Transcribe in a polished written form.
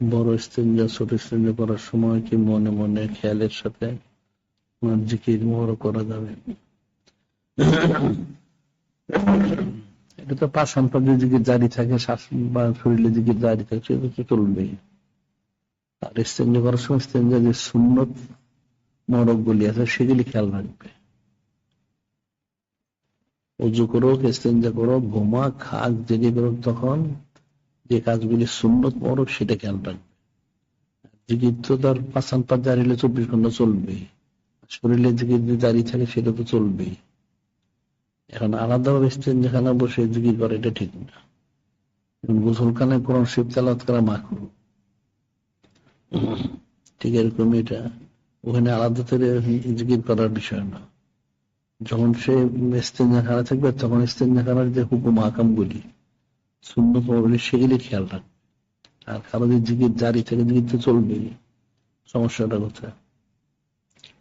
বড় ইস্তেঞ্জা ছোট ইস্তেঞ্জা করার সময় কি মনে মনে খেয়ালের সাথে জিকির মোহর করা যাবে? এটা তো পাঁচ সম্পর্কের জিকির জারি থাকে, শ্বাস বা শরীরে জিকির জারি থাকে, সেটা তো চলবেই। আর ইস্তেঞ্জা করার সময় ইস্তেঞ্জা যে সুন্নত মরক গুলি আছে সেগুলি খেয়াল রাখবে। উজু করুক, ইস্তেঞ্জা করুক, ঘুমা খাক, জেগে করুক, তখন যে কাজগুলি সুন্নত মরক সেটা খেয়াল রাখবে। জিকির তো তার পাঁচান পাঁচ জারি হলে 24 ঘন্টা চলবেই, শরীরে জিকির যে জারি থাকে সেটা তো চলবেই। এখন আলাদাভাবে ইস্তেঞ্জাখানা বসে জিকির করে এটা ঠিক না। গোসলখানায় কোরআন শরীফ তেলাওয়াত করা মাকরুহ, ঠিক এরকম এটা ওখানে আলাদা করে জিকির করার বিষয় না। যখন সে ইস্তেঞ্জাখানা থাকবে তখন ইস্তেঞ্জাখানার যে হুকুম আকাম গুলি সুন্নত মরগুলি সেগুলি খেয়াল রাখবে। আর কারো যে জিকির জারি থেকে জিকির তো চলবেই, সমস্যাটা কোথায়?